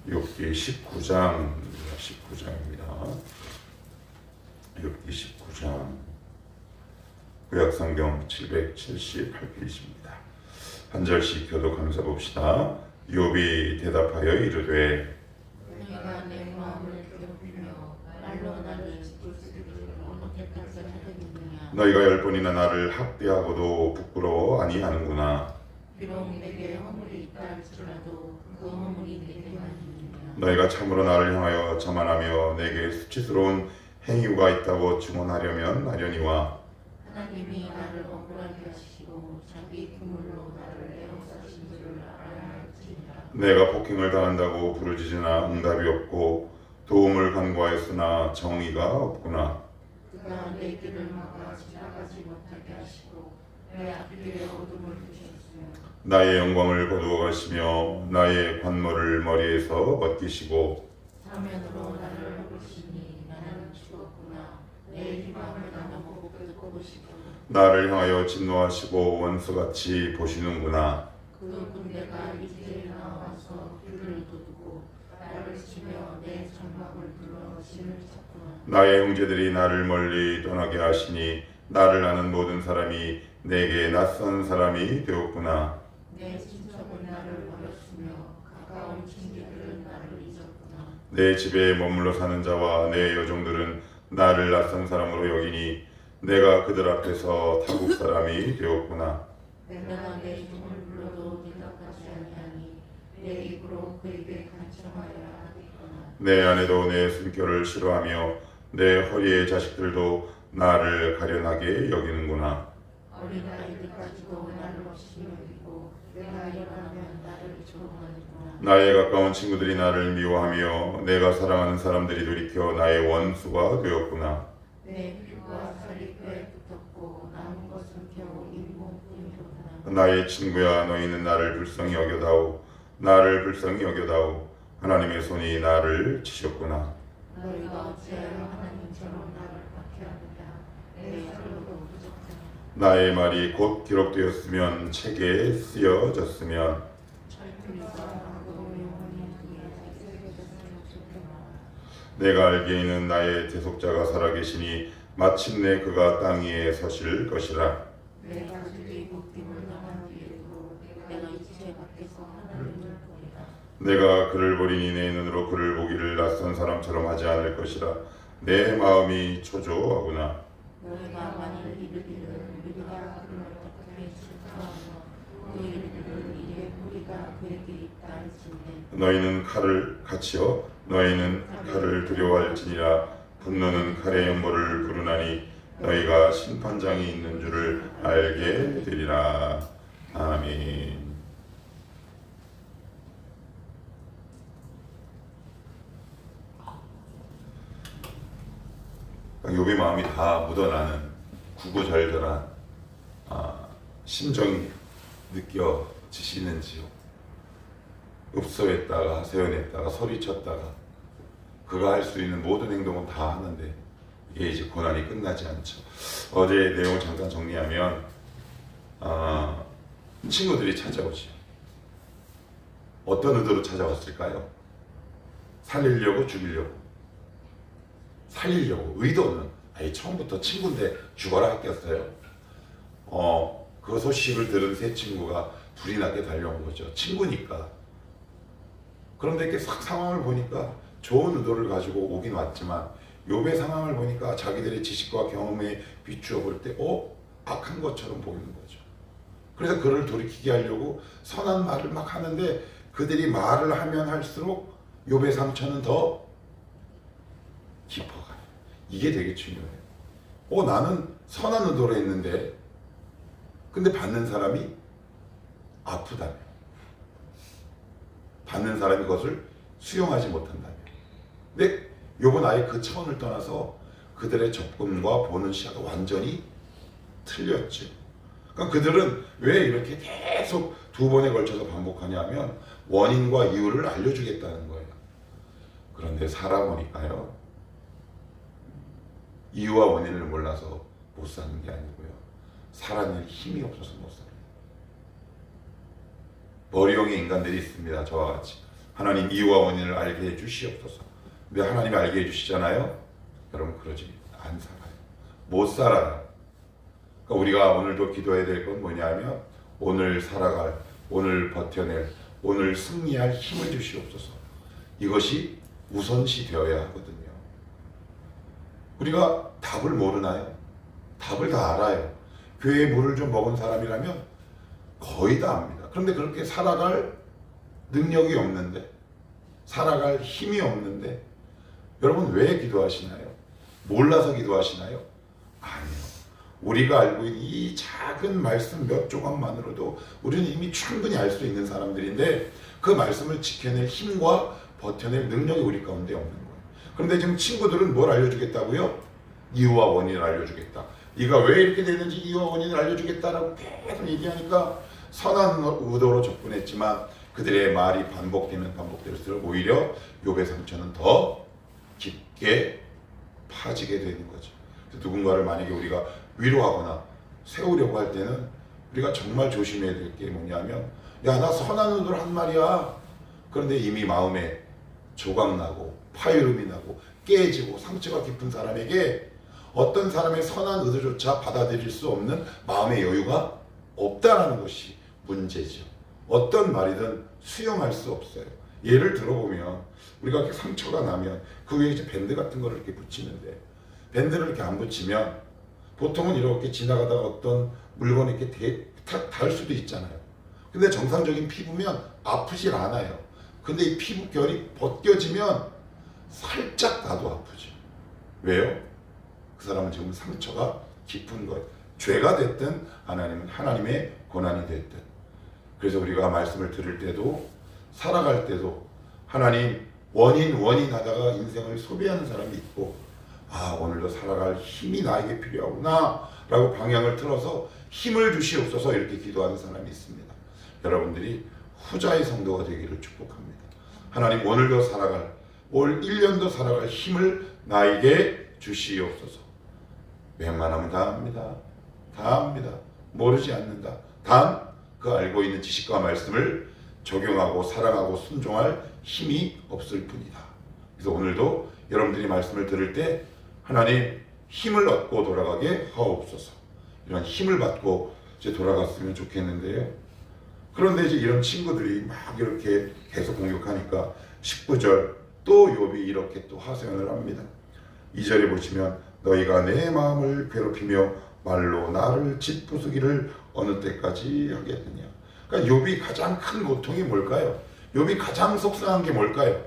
욥기 19장입니다. 욥기 19장 구약성경 778페이지입니다. 한 절씩 교독하면서 봅시다. 욥이 대답하여 이르되 내가 내 마음을 괴롭히며 말로 나를 짓밟으리를 어떻게까지 하겠느냐. 너희가 10번이나 나를 학대하고도 부끄러워 아니하는구나. 비록 내게 허물이 있다 할지라도 그 허물이 내게만 있느냐. 너희가 참으로 나를 향하여 자만하며 내게 수치스러운 행위가 있다고 증언하려면 하려니와 하나님이 나를 억울하게 하시고 자기 그물로 나를 애워싸신 줄을 알아야 할지니라. 내가 폭행을 당한다고 부르짖으나 응답이 없고 도움을 간구하였으나 정의가 없구나. 그가 내 길을 막아 지나가지 못하게 하시고 내 앞길에 어둠을 두셨으며 나의 영광을 거두어 가시며 나의 관모를 머리에서 벗기시고 사면으로 나를 허부시니 나는 죽었구나. 내 희망을 나누고 끄고시고 나를 향하여 진노하시고 원수같이 보시는구나. 그 군대가 이제 나와서 귀를 돋우고 나를 치며 내 장막을 둘러 신을 찾구나. 나의 형제들이 나를 멀리 떠나게 하시니 나를 아는 모든 사람이 내게 낯선 사람이 되었구나. 내 친척은 나를 버렸으며 가까운 친구들은 나를 잊었구나. 내 집에 머물러 사는 자와 내 여종들은 나를 낯선 사람으로 여기니 내가 그들 앞에서 타국 사람이 되었구나. 내가 내 이름을 불러도 대답하지 아니하니 내 입으로 그에게 간청하여야 하겠구나. 내 아내도 내 숨결을 싫어하며 내 허리의 자식들도 나를 가련하게 여기는구나. 어린아이들 가지고 나를 없이 여기고 내가 일어나면 나를 조롱하는구나. 나의 가까운 친구들이 나를 미워하며 내가 사랑하는 사람들이 돌이켜 나의 원수가 되었구나. 내 피부와 살이 꽤 붙었고 남은 것은 겨우 잇몸뿐이로구나. 나의 친구야, 너희는 나를 불쌍히 여겨다오. 나를 불쌍히 여겨다오. 하나님의 손이 나를 치셨구나. 너희가 어찌하여 하나님처럼 나를 박해하느냐. 내 혈로도 부족하니 나의 말이 곧 기록되었으면 책에 쓰여졌으면 철들과 하고 영원히 그에 새겨졌으면 좋겠나. 내가 알기에는 나의 대속자가 살아계시니 마침내 그가 땅 위에 서실 것이라. 내 가족이 복김을 당한 뒤에도 내가 이제 밖에서 하나님을 보리라. 내가 그를 보리니 내 눈으로 그를 보기를 낯선 사람처럼 하지 않을 것이라. 내 마음이 초조하구나. 너희가 만일 이르기를 우리가 그를 어떻게 실패하며 또 이르기를 이에 우리가 그에게 있다 할지니 너희는 칼을 같이요 너희는 칼을 두려워할지니라. 분노는 칼의 연보를 부르나니 너희가 심판장이 있는 줄을 알게 되리라. 아멘. 욥의 마음이 다 묻어나는 구구절절한 심정이 느껴지시는지요? 읍소했다가 세연했다가 소리쳤다가 그가 할 수 있는 모든 행동은 다 하는데 이게 이제 고난이 끝나지 않죠. 어제 내용을 잠깐 정리하면 친구들이 찾아오죠. 어떤 의도로 찾아왔을까요? 살리려고, 죽이려고. 살리려고. 의도는 아예 처음부터 친구인데 죽어라 했겠어요. 그 소식을 들은 세 친구가 불이 나게 달려온 거죠. 친구니까. 그런데 이렇게 싹 상황을 보니까 좋은 의도를 가지고 오긴 왔지만 욥의 상황을 보니까 자기들의 지식과 경험에 비추어 볼 때 악한 것처럼 보이는 거죠. 그래서 그를 돌이키게 하려고 선한 말을 막 하는데 그들이 말을 하면 할수록 욥의 상처는 더 깊어가요. 이게 되게 중요해요. 나는 선한 의도로 했는데 근데 받는 사람이 아프다며. 받는 사람이 그것을 수용하지 못한다며. 근데 욥은 아예 그 차원을 떠나서 그들의 접근과 보는 시야가 완전히 틀렸죠. 그러니까 그들은 왜 이렇게 계속 두 번에 걸쳐서 반복하냐면 원인과 이유를 알려주겠다는 거예요. 그런데 살아보니까요, 이유와 원인을 몰라서 못 사는 게 아니고요, 살아낼 힘이 없어서 못 살아요. 머리형의 인간들이 있습니다. 저와 같이. 하나님 이유와 원인을 알게 해주시옵소서. 근데 하나님이 알게 해주시잖아요. 여러분 그러지 안 살아요. 못 살아요. 그러니까 우리가 오늘도 기도해야 될 건 뭐냐면 오늘 살아갈, 오늘 버텨낼, 오늘 승리할 힘을 주시옵소서. 이것이 우선시 되어야 하거든요. 우리가 답을 모르나요? 답을 다 알아요. 교회에 물을 좀 먹은 사람이라면 거의 다 압니다. 그런데 그렇게 살아갈 능력이 없는데, 살아갈 힘이 없는데, 여러분 왜 기도하시나요? 몰라서 기도하시나요? 아니요. 우리가 알고 있는 이 작은 말씀 몇 조각만으로도 우리는 이미 충분히 알 수 있는 사람들인데 그 말씀을 지켜낼 힘과 버텨낼 능력이 우리 가운데 없는 거예요. 그런데 지금 친구들은 뭘 알려주겠다고요? 이유와 원인을 알려주겠다. 네가 왜 이렇게 되는지 이유와 원인을 알려주겠다라고 계속 얘기하니까 선한 의도로 접근했지만 그들의 말이 반복되면 반복될수록 오히려 욥의 상처는 더 깊게 파지게 되는 거죠. 그래서 누군가를 만약에 우리가 위로하거나 세우려고 할 때는 우리가 정말 조심해야 될 게 뭐냐면 야, 나 선한 의도로 한 말이야. 그런데 이미 마음에 조각나고 파열음이 나고 깨지고 상처가 깊은 사람에게 어떤 사람의 선한 의도조차 받아들일 수 없는 마음의 여유가 없다라는 것이 문제죠. 어떤 말이든 수용할 수 없어요. 예를 들어보면 우리가 이렇게 상처가 나면 그 위에 이제 밴드 같은 거를 이렇게 붙이는데 밴드를 이렇게 안 붙이면 보통은 이렇게 지나가다가 어떤 물건이 이렇게 닿을 수도 있잖아요. 근데 정상적인 피부면 아프질 않아요. 근데 이 피부결이 벗겨지면 살짝 나도 아프죠. 왜요? 그 사람은 지금 상처가 깊은 것, 죄가 됐든 하나님은 하나님의 고난이 됐든. 그래서 우리가 말씀을 들을 때도 살아갈 때도 하나님 원인 하다가 인생을 소비하는 사람이 있고 아, 오늘도 살아갈 힘이 나에게 필요하구나 라고 방향을 틀어서 힘을 주시옵소서 이렇게 기도하는 사람이 있습니다. 여러분들이 후자의 성도가 되기를 축복합니다. 하나님 오늘도 살아갈, 올 1년도 살아갈 힘을 나에게 주시옵소서. 웬만하면 다 합니다. 다 합니다. 모르지 않는다. 단 그 알고 있는 지식과 말씀을 적용하고 사랑하고 순종할 힘이 없을 뿐이다. 그래서 오늘도 여러분들이 말씀을 들을 때 하나님 힘을 얻고 돌아가게 하옵소서. 이런 힘을 받고 이제 돌아갔으면 좋겠는데요. 그런데 이제 이런 친구들이 막 이렇게 계속 공격하니까 19절 또 욥이 이렇게 또 하소연을 합니다. 2절에 보시면 너희가 내 마음을 괴롭히며 말로 나를 짓부수기를 어느 때까지 하겠느냐. 그러니까 욥이 가장 큰 고통이 뭘까요? 욥이 가장 속상한 게 뭘까요?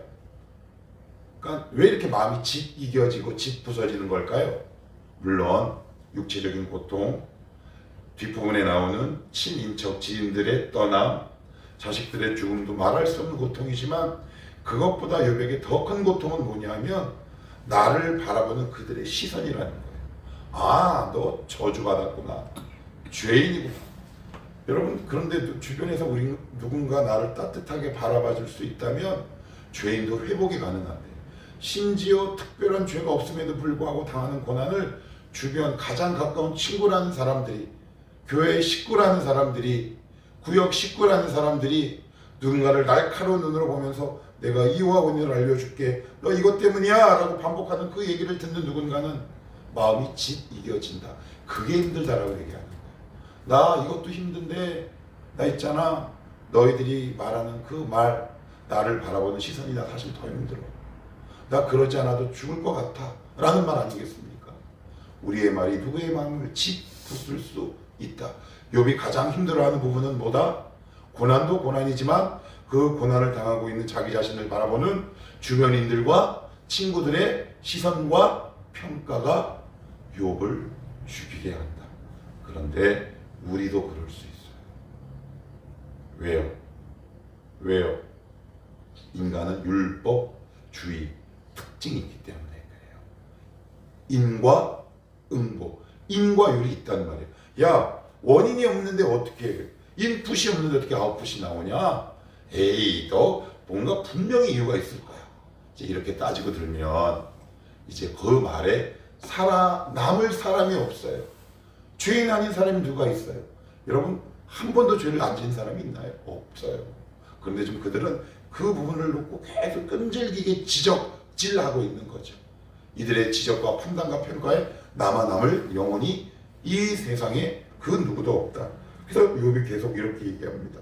그러니까 왜 이렇게 마음이 이겨지고 짓부서지는 걸까요? 물론 육체적인 고통, 뒷부분에 나오는 친인척 지인들의 떠남, 자식들의 죽음도 말할 수 없는 고통이지만 그것보다 욥에게 더 큰 고통은 뭐냐면 나를 바라보는 그들의 시선이라는 거예요. 아, 너 저주받았구나. 죄인이구나. 여러분, 그런데 주변에서 우리 누군가 나를 따뜻하게 바라봐줄 수 있다면 죄인도 회복이 가능한데 심지어 특별한 죄가 없음에도 불구하고 당하는 고난을 주변 가장 가까운 친구라는 사람들이, 교회 식구라는 사람들이, 구역 식구라는 사람들이 누군가를 날카로운 눈으로 보면서 내가 이유와 원인을 알려줄게, 너 이것 때문이야 라고 반복하는 그 얘기를 듣는 누군가는 마음이 이겨진다. 그게 힘들다라고 얘기하는 거예요. 나 이것도 힘든데 나 있잖아, 너희들이 말하는 그 말, 나를 바라보는 시선이 나 사실 더 힘들어. 나 그러지 않아도 죽을 것 같아 라는 말 아니겠습니까? 우리의 말이 누구의 마음을 짓부술 수 있다. 욥이 가장 힘들어하는 부분은 뭐다? 고난도 고난이지만 그 고난을 당하고 있는 자기 자신을 바라보는 주변인들과 친구들의 시선과 평가가 욥을 죽이게 한다. 그런데 우리도 그럴 수 있어요. 왜요? 인간은 율법주의 특징이 있기 때문에 그래요. 인과 응보, 인과 율이 있단 말이에요. 야, 원인이 없는데 어떻게 인풋이 없는데 어떻게 아웃풋이 나오냐? 에이, 너 뭔가 분명히 이유가 있을 거야. 이제 이렇게 따지고 들면 이제 그 말에 남을 사람이 없어요. 죄인 아닌 사람이 누가 있어요? 여러분, 한 번도 죄를 안 지은 사람이 있나요? 없어요. 그런데 지금 그들은 그 부분을 놓고 계속 끈질기게 지적질하고 있는 거죠. 이들의 지적과 판단과 평가에 남을 영혼이 이 세상에 그 누구도 없다. 그래서 욥이 계속 이렇게 얘기합니다.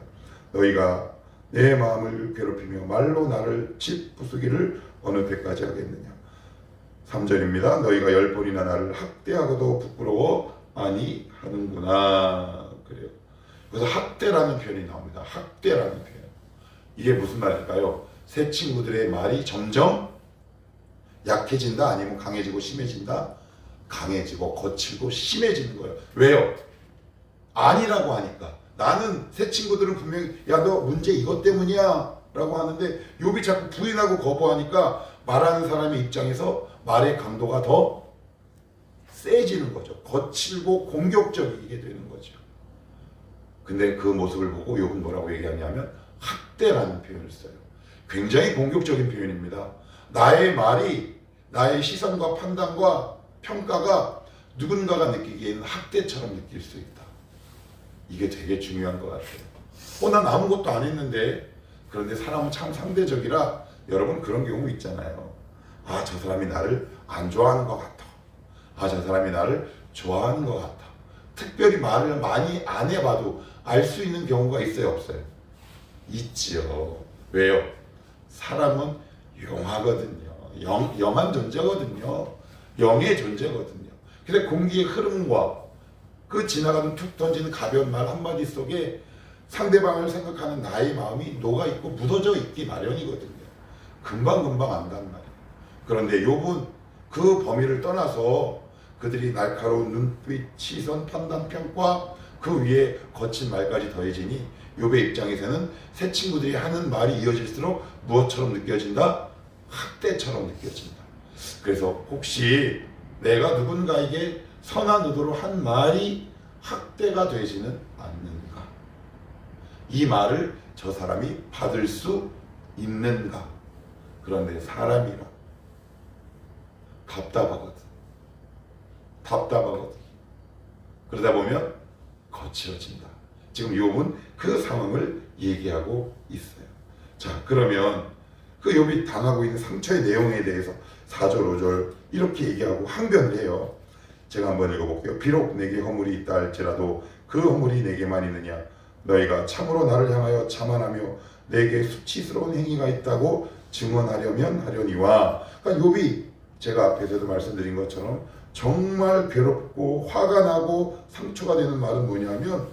너희가 내 마음을 괴롭히며 말로 나를 짓부수기를 어느 때까지 하겠느냐. 3절입니다. 너희가 10번이나 나를 학대하고도 부끄러워 아니하는구나. 그래요. 그래서 학대라는 표현이 나옵니다. 학대라는 표현. 이게 무슨 말일까요? 새 친구들의 말이 점점 약해진다, 아니면 강해지고 심해진다? 강해지고 거칠고 심해지는 거예요. 왜요? 아니라고 하니까. 나는 새 친구들은 분명히 야, 너 문제 이것 때문이야 라고 하는데 욥이 자꾸 부인하고 거부하니까 말하는 사람의 입장에서 말의 강도가 더 세지는 거죠. 거칠고 공격적이게 되는 거죠. 근데 그 모습을 보고 욥은 뭐라고 얘기하냐면 학대라는 표현을 써요. 굉장히 공격적인 표현입니다. 나의 말이, 나의 시선과 판단과 평가가 누군가가 느끼기에는 학대처럼 느낄 수 있다. 이게 되게 중요한 것 같아요. 난 아무것도 안 했는데. 그런데 사람은 참 상대적이라 여러분 그런 경우 있잖아요. 아, 저 사람이 나를 안 좋아하는 것 같아. 아, 저 사람이 나를 좋아하는 것 같아. 특별히 말을 많이 안 해봐도 알 수 있는 경우가 있어요, 없어요? 있지요. 왜요? 사람은 영하거든요. 영한 존재거든요. 영의 존재거든요. 근데 공기의 흐름과 그 지나가는 툭 던지는 가벼운 말 한마디 속에 상대방을 생각하는 나의 마음이 녹아있고 묻어져 있기 마련이거든요. 금방금방 안단 말이에요. 그런데 욥은 그 범위를 떠나서 그들이 날카로운 눈빛, 시선, 판단, 평가, 그 위에 거친 말까지 더해지니 욥의 입장에서는 새 친구들이 하는 말이 이어질수록 무엇처럼 느껴진다? 학대처럼 느껴진다. 그래서 혹시 내가 누군가에게 선한 의도로 한 말이 학대가 되지는 않는가? 이 말을 저 사람이 받을 수 있는가? 그런데 사람이라 답답하거든. 그러다 보면 거칠어진다. 지금 욥은 그 상황을 얘기하고 있어요. 자, 그러면 그 욥이 당하고 있는 상처의 내용에 대해서 4절, 5절 이렇게 얘기하고 항변을 해요. 제가 한번 읽어볼게요. 비록 내게 허물이 있다 할지라도 그 허물이 내게만 있느냐. 너희가 참으로 나를 향하여 자만하며 내게 수치스러운 행위가 있다고 증언하려면 하려니와. 그러니까 욥이 제가 앞에서도 말씀드린 것처럼 정말 괴롭고 화가 나고 상처가 되는 말은 뭐냐면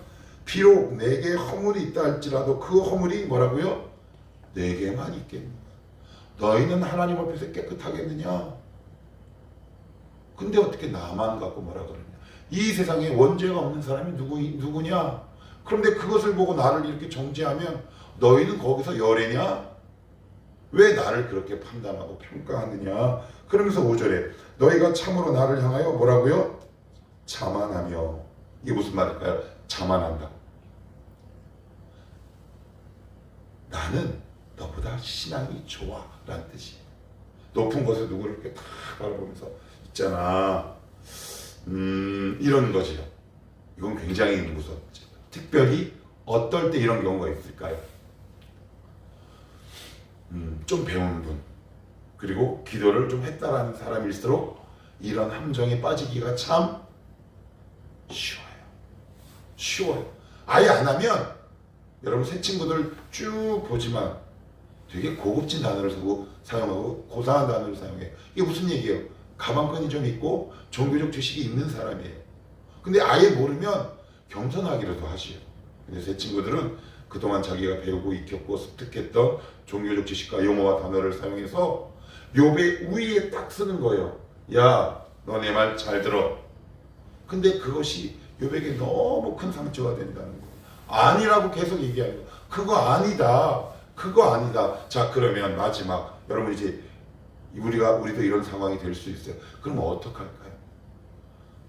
비록 내게 허물이 있다 할지라도 그 허물이 뭐라고요? 내게만 있겠느냐. 너희는 하나님 앞에서 깨끗하겠느냐. 근데 어떻게 나만 갖고 뭐라 그러냐. 이 세상에 원죄가 없는 사람이 누구냐. 그런데 그것을 보고 나를 이렇게 정죄하면 너희는 거기서 열애냐? 왜 나를 그렇게 판단하고 평가하느냐. 그러면서 5절에 너희가 참으로 나를 향하여 뭐라고요? 자만하며. 이게 무슨 말일까요? 자만한다. 나는 너보다 신앙이 좋아 라는 뜻이에요. 높은 곳에 누구를 이렇게 탁 바라보면서 있잖아. 이런 거지요. 이건 굉장히 무섭죠. 특별히 어떨 때 이런 경우가 있을까요? 좀 배운 분, 그리고 기도를 좀 했다라는 사람일수록 이런 함정에 빠지기가 참 쉬워요. 아예 안 하면 여러분 새 친구들 쭉 보지만 되게 고급진 단어를 사용하고 고상한 단어를 사용해. 이게 무슨 얘기예요? 가방끈이 좀 있고 종교적 지식이 있는 사람이에요. 근데 아예 모르면 겸손하기라도 하시요. 근데 새 친구들은 그동안 자기가 배우고 익혔고 습득했던 종교적 지식과 용어와 단어를 사용해서 욥의 우위에 딱 쓰는 거예요. 야, 너 내 말 잘 들어. 근데 그것이 욥에게 너무 큰 상처가 된다는 거예요. 아니라고 계속 얘기하는 거예요. 그거 아니다. 자, 그러면 마지막 여러분 이제 우리도 이런 상황이 될 수 있어요. 그러면 어떡할까요?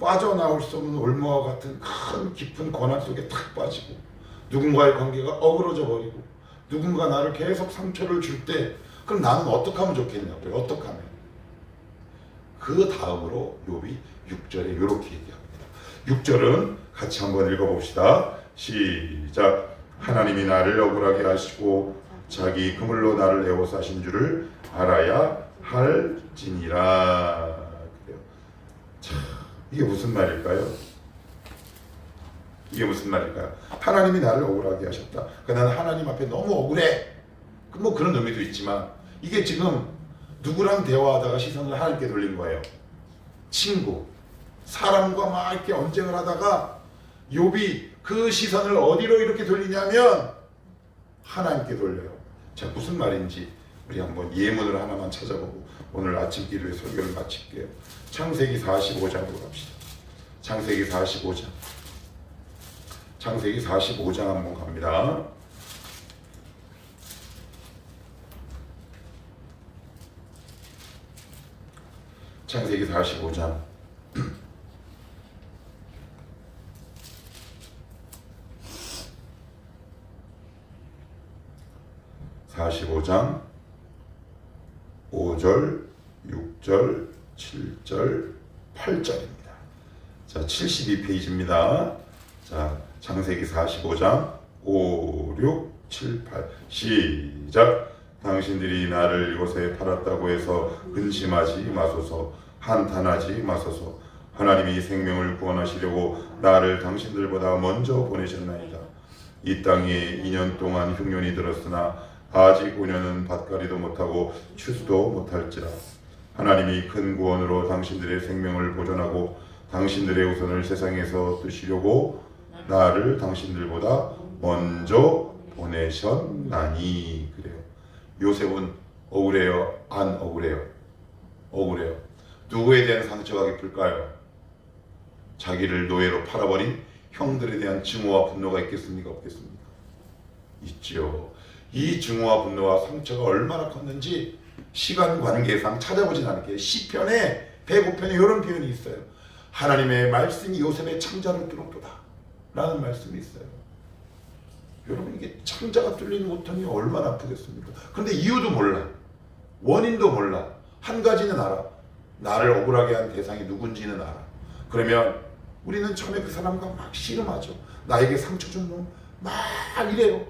빠져나올 수 없는 올무와 같은 큰 깊은 고난 속에 탁 빠지고 누군가의 관계가 어그러져 버리고 누군가 나를 계속 상처를 줄 때 그럼 나는 어떻게 하면 좋겠냐고요. 어떻게 하면. 그 다음으로 욥이 6절에 이렇게 얘기합니다. 6절은 같이 한번 읽어봅시다. 시작. 하나님이 나를 억울하게 하시고 자기 그물로 나를 에워싸신 줄을 알아야 할지니라. 그래요. 자, 이게 무슨 말일까요? 이게 무슨 말일까요? 하나님이 나를 억울하게 하셨다. 그러니까 나는 하나님 앞에 너무 억울해. 뭐 그런 의미도 있지만 이게 지금 누구랑 대화하다가 시선을 하나님께 돌린 거예요. 친구, 사람과 막 이렇게 언쟁을 하다가 욥이 그 시선을 어디로 이렇게 돌리냐면 하나님께 돌려요. 자, 무슨 말인지 우리 한번 예문을 하나만 찾아보고 오늘 아침 기도의 설교를 마칠게요. 창세기 45장으로 갑시다. 창세기 45장. 창세기 45장 한번 갑니다. 창세기 45장. 45장 5절, 6절, 7절, 8절입니다. 자, 72페이지입니다. 자, 창세기 45장 5, 6, 7, 8 시작. 당신들이 나를 이곳에 팔았다고 해서 근심하지 마소서. 한탄하지 마소서. 하나님이 생명을 구원하시려고 나를 당신들보다 먼저 보내셨나이다. 이 땅에 2년 동안 흉년이 들었으나 아직 5년은 밭갈이도 못하고 추수도 못할지라. 하나님이 큰 구원으로 당신들의 생명을 보존하고 당신들의 우선을 세상에서 뜨시려고 나를 당신들보다 먼저 보내셨나니. 그래요. 요셉은 억울해요? 안 억울해요? 억울해요. 누구에 대한 상처가 깊을까요? 자기를 노예로 팔아버린 형들에 대한 증오와 분노가 있겠습니까? 없겠습니까? 있죠. 이 증오와 분노와 상처가 얼마나 컸는지 시간 관계상 찾아보진 않을게요. 시편에 105편에 이런 표현이 있어요. 하나님의 말씀이 요셉의 창자를 뚫었도다 라는 말씀이 있어요. 여러분, 이게 창자가 뚫리는 고통이 얼마나 아프겠습니까? 그런데 이유도 몰라. 원인도 몰라. 한 가지는 알아. 나를 억울하게 한 대상이 누군지는 알아. 그러면 우리는 처음에 그 사람과 막 씨름하죠. 나에게 상처 준 놈 막 이래요.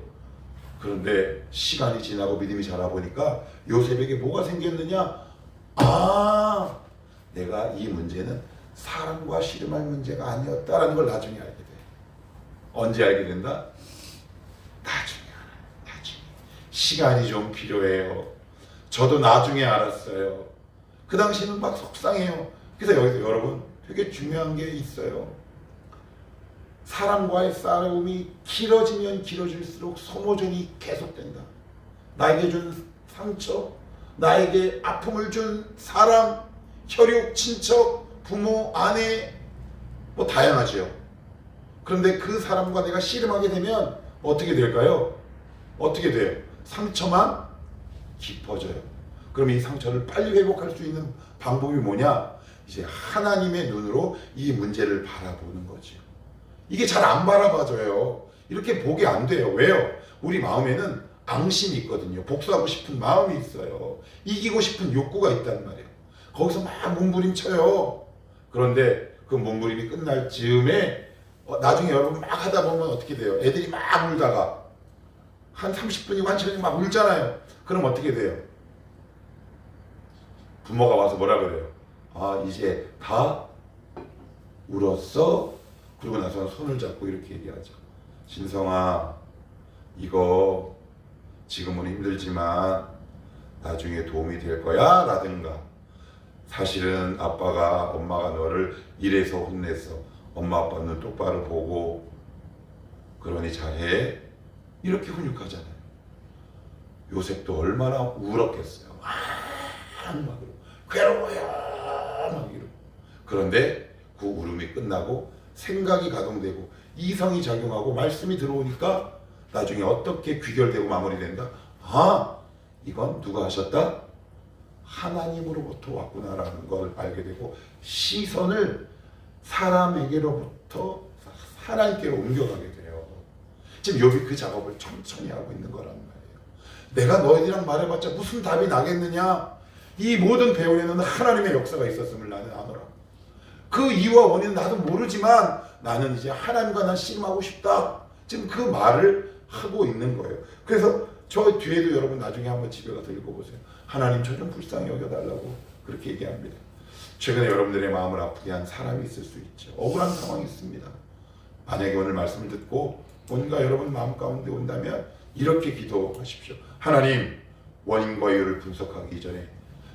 그런데 시간이 지나고 믿음이 자라보니까 요셉에게 뭐가 생겼느냐? 아, 내가 이 문제는 사람과 씨름할 문제가 아니었다라는 걸 나중에 알게 돼. 언제 알게 된다? 나중에 알아요. 나중에. 시간이 좀 필요해요. 저도 나중에 알았어요. 그 당시는 막 속상해요. 그래서 여기서 여러분 되게 중요한 게 있어요. 사람과의 싸움이 길어지면 길어질수록 소모전이 계속된다. 나에게 준 상처, 나에게 아픔을 준 사람, 혈육, 친척, 부모, 아내, 뭐 다양하죠. 그런데 그 사람과 내가 씨름하게 되면 어떻게 될까요? 어떻게 돼요? 상처만 깊어져요. 그럼 이 상처를 빨리 회복할 수 있는 방법이 뭐냐? 이제 하나님의 눈으로 이 문제를 바라보는 거죠. 이게 잘 안 바라봐져요. 이렇게 보게 안 돼요. 왜요? 우리 마음에는 앙심이 있거든요. 복수하고 싶은 마음이 있어요. 이기고 싶은 욕구가 있단 말이에요. 거기서 막 몸부림쳐요. 그런데 그 몸부림이 끝날 즈음에 나중에 여러분 막 하다 보면 어떻게 돼요? 애들이 막 울다가 한 30분이고 1시간이 막 울잖아요. 그럼 어떻게 돼요? 부모가 와서 뭐라 그래요? 아, 이제 다 울었어? 그러고 나서 손을 잡고 이렇게 얘기하죠. 신성아, 이거 지금은 힘들지만 나중에 도움이 될 거야? 라든가, 사실은 아빠가, 엄마가 너를 이래서 혼냈어. 엄마 아빠는 똑바로 보고 그러니 잘해. 이렇게 훈육하잖아요. 요셉도 얼마나 울었겠어요. 막 괴로워요. 막 이러고. 그런데 그 울음이 끝나고 생각이 가동되고 이성이 작용하고 말씀이 들어오니까 나중에 어떻게 귀결되고 마무리된다? 아, 이건 누가 하셨다? 하나님으로부터 왔구나라는 걸 알게 되고 시선을 사람에게로부터 하나님께로 옮겨가게 돼요. 지금 욥이 그 작업을 천천히 하고 있는 거란 말이에요. 내가 너희들이랑 말해봤자 무슨 답이 나겠느냐? 이 모든 배후에는 하나님의 역사가 있었음을 나는 아노라. 그 이유와 원인은 나도 모르지만 나는 이제 하나님과 난 씨름하고 싶다. 지금 그 말을 하고 있는 거예요. 그래서 저 뒤에도 여러분 나중에 한번 집에 가서 읽어보세요. 하나님 저 좀 불쌍히 여겨달라고 그렇게 얘기합니다. 최근에 여러분들의 마음을 아프게 한 사람이 있을 수 있죠. 억울한 상황이 있습니다. 만약에 오늘 말씀을 듣고 뭔가 여러분 마음 가운데 온다면 이렇게 기도하십시오. 하나님, 원인과 이유를 분석하기 전에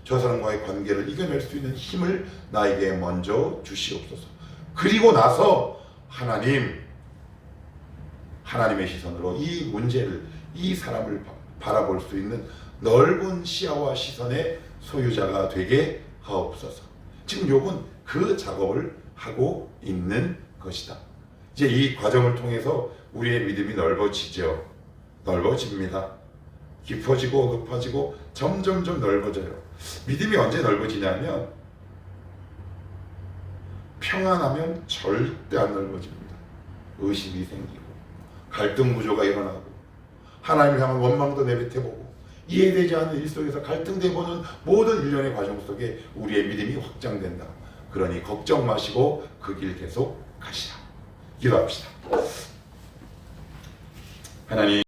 저 사람과의 관계를 이겨낼 수 있는 힘을 나에게 먼저 주시옵소서. 그리고 나서 하나님의 시선으로 이 문제를, 이 사람을 바라볼 수 있는 넓은 시야와 시선의 소유자가 되게 하옵소서. 지금 욥은 그 작업을 하고 있는 것이다. 이제 이 과정을 통해서 우리의 믿음이 넓어지죠. 넓어집니다. 깊어지고 높아지고 점점점 넓어져요. 믿음이 언제 넓어지냐면 평안하면 절대 안 넓어집니다. 의심이 생기고 갈등 구조가 일어나고 하나님을 향한 원망도 내뱉어보고 이해되지 않는 일 속에서 갈등되고는 모든 일련의 과정 속에 우리의 믿음이 확장된다. 그러니 걱정 마시고 그 길 계속 가시라. 기도합시다. 하나님,